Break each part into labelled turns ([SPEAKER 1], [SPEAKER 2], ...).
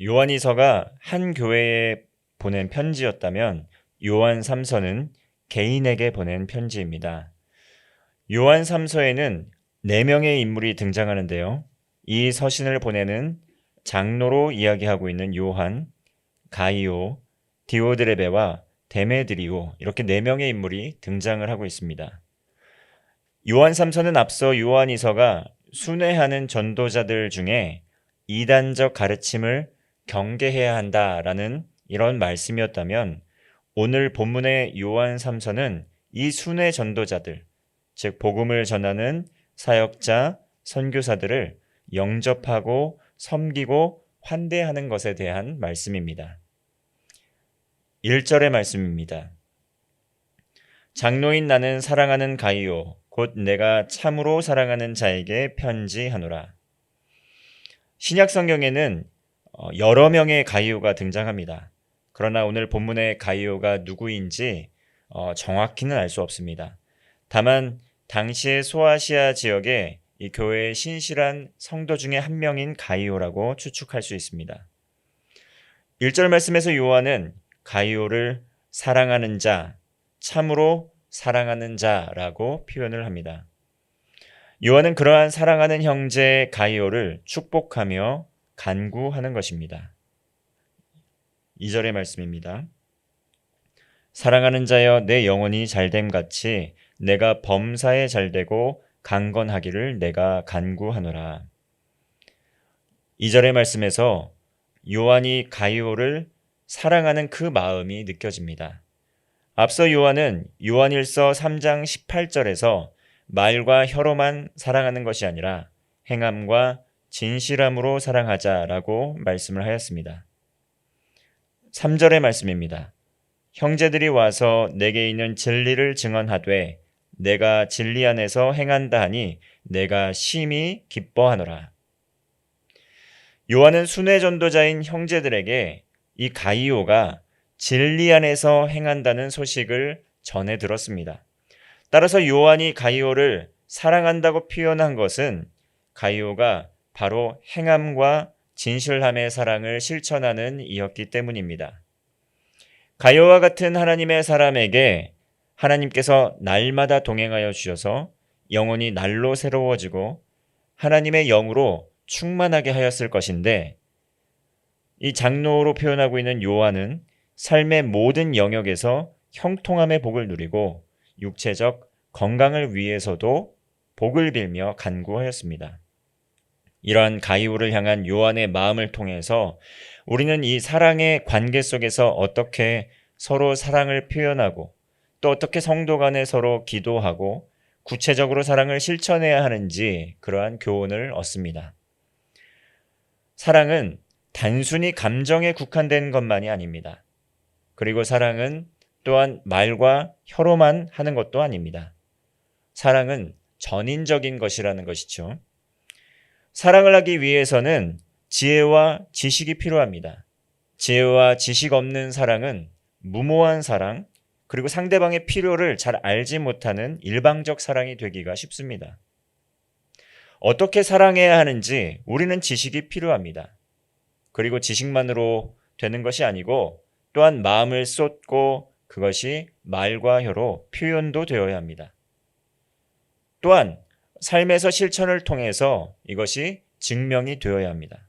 [SPEAKER 1] 요한이서가 한 교회에 보낸 편지였다면 요한 3서는 개인에게 보낸 편지입니다. 요한 3서에는 4명의 인물이 등장하는데요. 이 서신을 보내는 장로로 이야기하고 있는 요한, 가이오, 디오드레베와 데메드리오, 이렇게 4명의 인물이 등장을 하고 있습니다. 요한 3서는 앞서 요한이서가 순회하는 전도자들 중에 이단적 가르침을 경계해야 한다라는 이런 말씀이었다면, 오늘 본문의 요한 3서는 이 순회 전도자들, 즉 복음을 전하는 사역자, 선교사들을 영접하고 섬기고 환대하는 것에 대한 말씀입니다. 1절의 말씀입니다. 장로인 나는 사랑하는 가이오 곧 내가 참으로 사랑하는 자에게 편지하노라. 신약 성경에는 여러 명의 가이오가 등장합니다. 그러나 오늘 본문의 가이오가 누구인지 정확히는 알 수 없습니다. 다만 당시의 소아시아 지역의 이 교회의 신실한 성도 중에 한 명인 가이오라고 추측할 수 있습니다. 1절 말씀에서 요한은 가이오를 사랑하는 자, 참으로 사랑하는 자라고 표현을 합니다. 요한은 그러한 사랑하는 형제 가이오를 축복하며 간구하는 것입니다. 2절의 말씀입니다. 사랑하는 자여 내 영혼이 잘됨 같이 내가 범사에 잘되고 강건하기를 내가 간구하노라. 2절의 말씀에서 요한이 가이오를 사랑하는 그 마음이 느껴집니다. 앞서 요한은 요한일서 3장 18절에서 말과 혀로만 사랑하는 것이 아니라 행함과 진실함으로 사랑하자라고 말씀을 하였습니다. 3절의 말씀입니다. 형제들이 와서 내게 있는 진리를 증언하되 내가 진리 안에서 행한다 하니 내가 심히 기뻐하노라. 요한은 순회 전도자인 형제들에게 이 가이오가 진리 안에서 행한다는 소식을 전해 들었습니다. 따라서 요한이 가이오를 사랑한다고 표현한 것은 가이오가 바로 행함과 진실함의 사랑을 실천하는 이였기 때문입니다. 가이오와 같은 하나님의 사람에게 하나님께서 날마다 동행하여 주셔서 영혼이 날로 새로워지고 하나님의 영으로 충만하게 하였을 것인데, 이 장로로 표현하고 있는 요한은 삶의 모든 영역에서 형통함의 복을 누리고 육체적 건강을 위해서도 복을 빌며 간구하였습니다. 이러한 가이오를 향한 요한의 마음을 통해서 우리는 이 사랑의 관계 속에서 어떻게 서로 사랑을 표현하고 또 어떻게 성도 간에 서로 기도하고 구체적으로 사랑을 실천해야 하는지 그러한 교훈을 얻습니다. 사랑은 단순히 감정에 국한된 것만이 아닙니다. 그리고 사랑은 또한 말과 혀로만 하는 것도 아닙니다. 사랑은 전인적인 것이라는 것이죠. 사랑을 하기 위해서는 지혜와 지식이 필요합니다. 지혜와 지식 없는 사랑은 무모한 사랑, 그리고 상대방의 필요를 잘 알지 못하는 일방적 사랑이 되기가 쉽습니다. 어떻게 사랑해야 하는지 우리는 지식이 필요합니다. 그리고 지식만으로 되는 것이 아니고 또한 마음을 쏟고 그것이 말과 혀로 표현도 되어야 합니다. 또한 삶에서 실천을 통해서 이것이 증명이 되어야 합니다.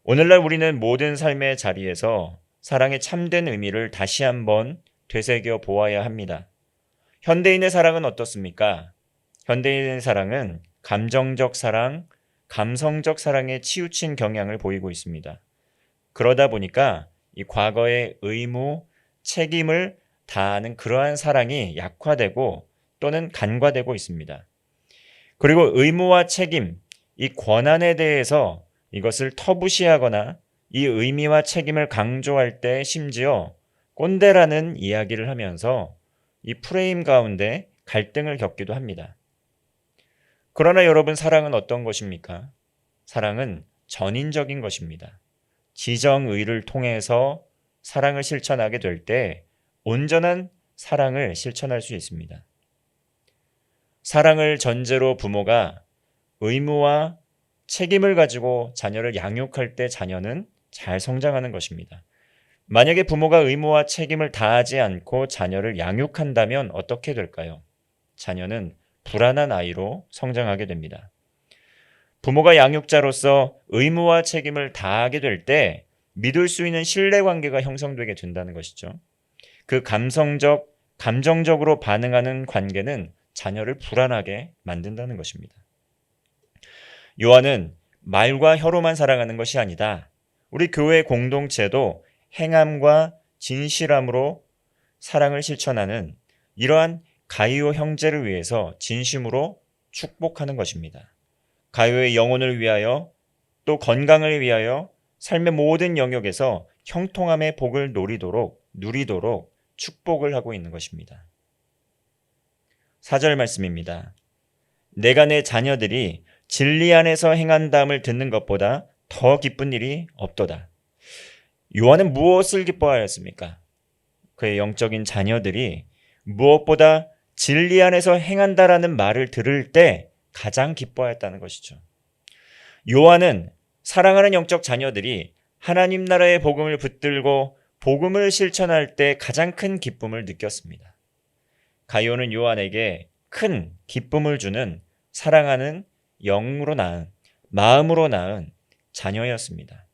[SPEAKER 1] 오늘날 우리는 모든 삶의 자리에서 사랑의 참된 의미를 다시 한번 되새겨 보아야 합니다. 현대인의 사랑은 어떻습니까? 현대인의 사랑은 감정적 사랑, 감성적 사랑에 치우친 경향을 보이고 있습니다. 그러다 보니까 이 과거의 의무, 책임을 다하는 그러한 사랑이 약화되고 또는 간과되고 있습니다. 그리고 의무와 책임, 이 권한에 대해서 이것을 터부시하거나 이 의미와 책임을 강조할 때 심지어 꼰대라는 이야기를 하면서 이 프레임 가운데 갈등을 겪기도 합니다. 그러나 여러분, 사랑은 어떤 것입니까? 사랑은 전인적인 것입니다. 지정의를 통해서 사랑을 실천하게 될 때 온전한 사랑을 실천할 수 있습니다. 사랑을 전제로 부모가 의무와 책임을 가지고 자녀를 양육할 때 자녀는 잘 성장하는 것입니다. 만약에 부모가 의무와 책임을 다하지 않고 자녀를 양육한다면 어떻게 될까요? 자녀는 불안한 아이로 성장하게 됩니다. 부모가 양육자로서 의무와 책임을 다하게 될 때 믿을 수 있는 신뢰관계가 형성되게 된다는 것이죠. 그 감정적으로 반응하는 관계는 자녀를 불안하게 만든다는 것입니다. 요한은 말과 혀로만 사랑하는 것이 아니다. 우리 교회 공동체도 행함과 진실함으로 사랑을 실천하는 이러한 가이오 형제를 위해서 진심으로 축복하는 것입니다. 가이오의 영혼을 위하여 또 건강을 위하여 삶의 모든 영역에서 형통함의 복을 누리도록 축복을 하고 있는 것입니다. 4절 말씀입니다. 내가 내 자녀들이 진리 안에서 행한다함을 듣는 것보다 더 기쁜 일이 없도다. 요한은 무엇을 기뻐하였습니까? 그의 영적인 자녀들이 무엇보다 진리 안에서 행한다라는 말을 들을 때 가장 기뻐하였다는 것이죠. 요한은 사랑하는 영적 자녀들이 하나님 나라의 복음을 붙들고 복음을 실천할 때 가장 큰 기쁨을 느꼈습니다. 가이오는 요한에게 큰 기쁨을 주는 사랑하는 영으로 낳은, 마음으로 낳은 자녀였습니다.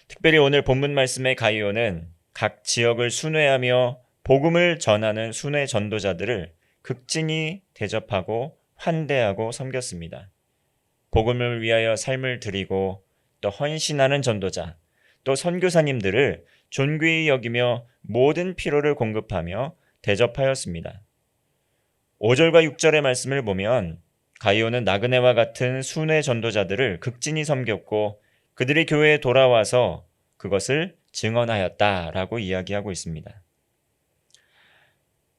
[SPEAKER 1] 특별히 오늘 본문 말씀의 가이오는 각 지역을 순회하며 복음을 전하는 순회 전도자들을 극진히 대접하고 환대하고 섬겼습니다. 복음을 위하여 삶을 드리고 또 헌신하는 전도자, 또 선교사님들을 존귀히 여기며 모든 필요를 공급하며 대접하였습니다. 5절과 6절의 말씀을 보면 가이오는 나그네와 같은 순회 전도자들을 극진히 섬겼고 그들이 교회에 돌아와서 그것을 증언하였다라고 이야기하고 있습니다.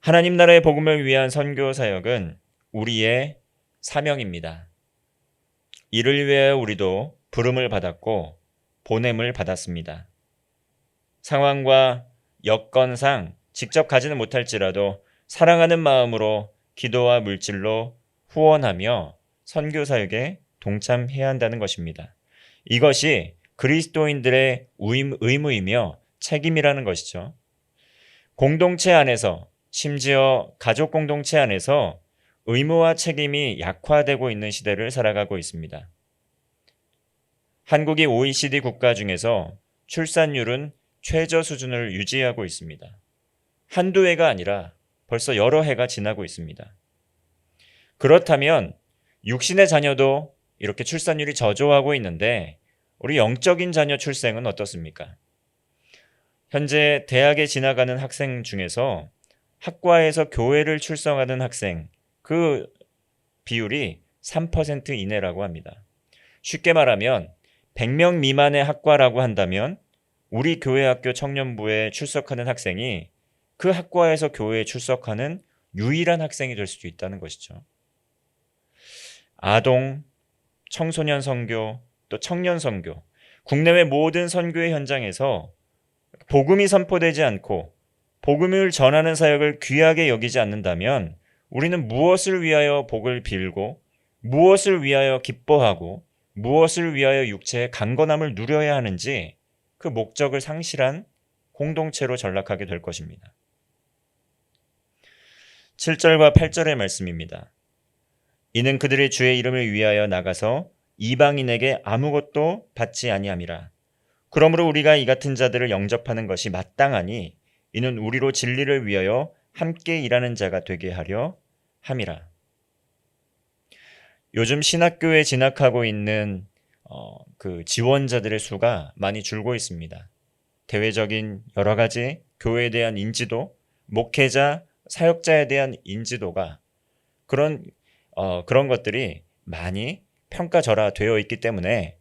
[SPEAKER 1] 하나님 나라의 복음을 위한 선교 사역은 우리의 사명입니다. 이를 위하여 우리도 부름을 받았고 보냄을 받았습니다. 상황과 여건상 직접 가지는 못할지라도 사랑하는 마음으로 기도와 물질로 후원하며 선교 사역에 동참해야 한다는 것입니다. 이것이 그리스도인들의 의무이며 책임이라는 것이죠. 공동체 안에서, 심지어 가족 공동체 안에서 의무와 책임이 약화되고 있는 시대를 살아가고 있습니다. 한국이 OECD 국가 중에서 출산율은 최저 수준을 유지하고 있습니다. 한두 해가 아니라 벌써 여러 해가 지나고 있습니다. 그렇다면 육신의 자녀도 이렇게 출산율이 저조하고 있는데 우리 영적인 자녀 출생은 어떻습니까? 현재 대학에 지나가는 학생 중에서 학과에서 교회를 출석하는 학생, 그 비율이 3% 이내라고 합니다. 쉽게 말하면 100명 미만의 학과라고 한다면 우리 교회 학교 청년부에 출석하는 학생이 그 학과에서 교회에 출석하는 유일한 학생이 될 수도 있다는 것이죠. 아동, 청소년 선교, 또 청년 선교, 국내외 모든 선교의 현장에서 복음이 선포되지 않고 복음을 전하는 사역을 귀하게 여기지 않는다면 우리는 무엇을 위하여 복을 빌고 무엇을 위하여 기뻐하고 무엇을 위하여 육체의 강건함을 누려야 하는지 그 목적을 상실한 공동체로 전락하게 될 것입니다. 7절과 8절의 말씀입니다. 이는 그들의 주의 이름을 위하여 나가서 이방인에게 아무것도 받지 아니함이라. 그러므로 우리가 이 같은 자들을 영접하는 것이 마땅하니 이는 우리로 진리를 위하여 함께 일하는 자가 되게 하려 함이라. 요즘 신학교에 진학하고 있는 그 지원자들의 수가 많이 줄고 있습니다. 대외적인 여러 가지 교회에 대한 인지도, 목회자, 사역자에 대한 인지도가 그런 것들이 많이 평가절하되어 있기 때문에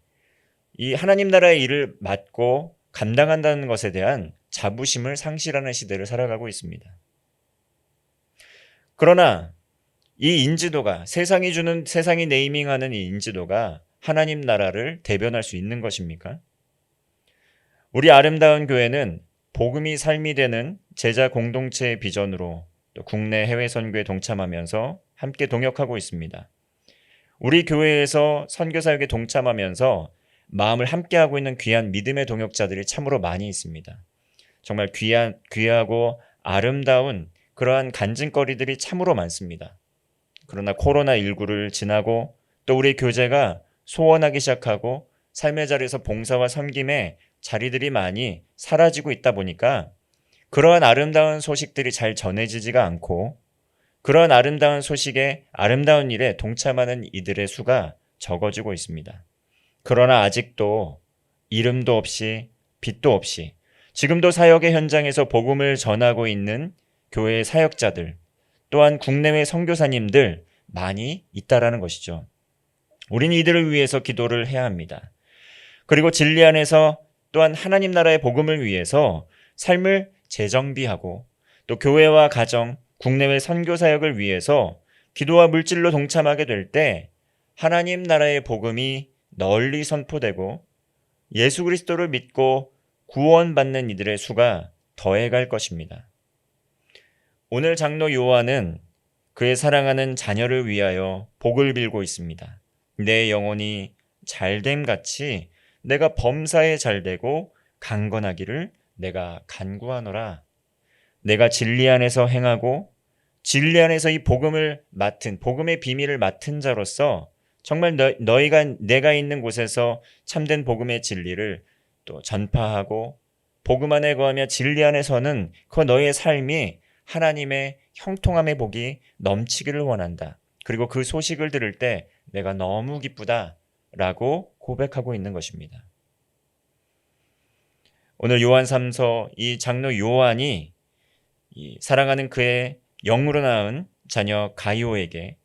[SPEAKER 1] 이 하나님 나라의 일을 맡고 감당한다는 것에 대한 자부심을 상실하는 시대를 살아가고 있습니다. 그러나 이 인지도가 세상이 네이밍하는 이 인지도가 하나님 나라를 대변할 수 있는 것입니까? 우리 아름다운 교회는 복음이 삶이 되는 제자 공동체의 비전으로 또 국내 해외 선교에 동참하면서 함께 동역하고 있습니다. 우리 교회에서 선교 사역에 동참하면서 마음을 함께하고 있는 귀한 믿음의 동역자들이 참으로 많이 있습니다. 정말 귀하고 아름다운 그러한 간증거리들이 참으로 많습니다. 그러나 코로나19를 지나고 또 우리 교제가 소원하기 시작하고 삶의 자리에서 봉사와 섬김의 자리들이 많이 사라지고 있다 보니까 그러한 아름다운 소식들이 잘 전해지지가 않고 그러한 아름다운 소식에 아름다운 일에 동참하는 이들의 수가 적어지고 있습니다. 그러나 아직도 이름도 없이 빛도 없이 지금도 사역의 현장에서 복음을 전하고 있는 교회의 사역자들 또한 국내외 선교사님들 많이 있다라는 것이죠. 우리는 이들을 위해서 기도를 해야 합니다. 그리고 진리 안에서 또한 하나님 나라의 복음을 위해서 삶을 재정비하고 또 교회와 가정, 국내외 선교사역을 위해서 기도와 물질로 동참하게 될 때 하나님 나라의 복음이 널리 선포되고 예수 그리스도를 믿고 구원받는 이들의 수가 더해갈 것입니다. 오늘 장로 요한은 그의 사랑하는 자녀를 위하여 복을 빌고 있습니다. 내 영혼이 잘됨 같이 내가 범사에 잘되고 강건하기를 내가 간구하노라. 내가 진리 안에서 행하고 진리 안에서 이 복음을 맡은 복음의 비밀을 맡은 자로서 정말 너희가 내가 있는 곳에서 참된 복음의 진리를 또 전파하고 복음 안에 거하며 진리 안에서는 그 너희의 삶이 하나님의 형통함의 복이 넘치기를 원한다. 그리고 그 소식을 들을 때 내가 너무 기쁘다라고 고백하고 있는 것입니다. 오늘 요한 3서 이 장로 요한이 사랑하는 그의 영으로 낳은 자녀 가이오에게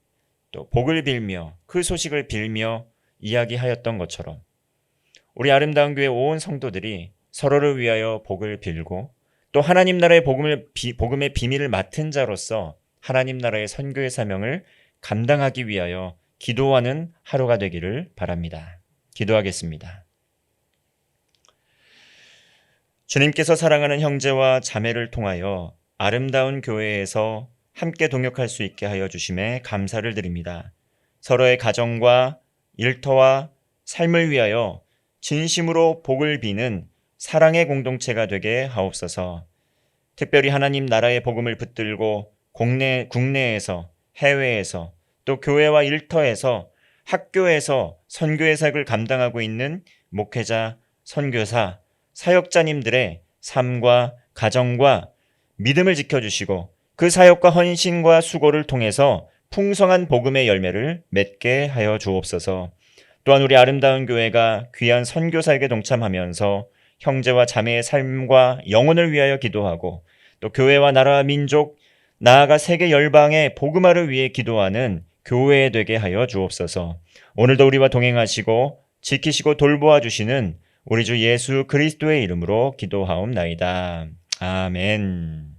[SPEAKER 1] 또 복을 빌며 그 소식을 빌며 이야기하였던 것처럼 우리 아름다운 교회 온 성도들이 서로를 위하여 복을 빌고 또 하나님 나라의 복음의 비밀을 맡은 자로서 하나님 나라의 선교의 사명을 감당하기 위하여 기도하는 하루가 되기를 바랍니다. 기도하겠습니다. 주님께서 사랑하는 형제와 자매를 통하여 아름다운 교회에서 함께 동역할 수 있게 하여 주심에 감사를 드립니다. 서로의 가정과 일터와 삶을 위하여 진심으로 복을 비는 사랑의 공동체가 되게 하옵소서. 특별히 하나님 나라의 복음을 붙들고 국내에서 해외에서 또 교회와 일터에서 학교에서 선교의 사역을 감당하고 있는 목회자, 선교사, 사역자님들의 삶과 가정과 믿음을 지켜주시고 그 사역과 헌신과 수고를 통해서 풍성한 복음의 열매를 맺게 하여 주옵소서. 또한 우리 아름다운 교회가 귀한 선교사에게 동참하면서 형제와 자매의 삶과 영혼을 위하여 기도하고 또 교회와 나라와 민족 나아가 세계 열방의 복음화를 위해 기도하는 교회 되게 하여 주옵소서. 오늘도 우리와 동행하시고 지키시고 돌보아 주시는 우리 주 예수 그리스도의 이름으로 기도하옵나이다. 아멘.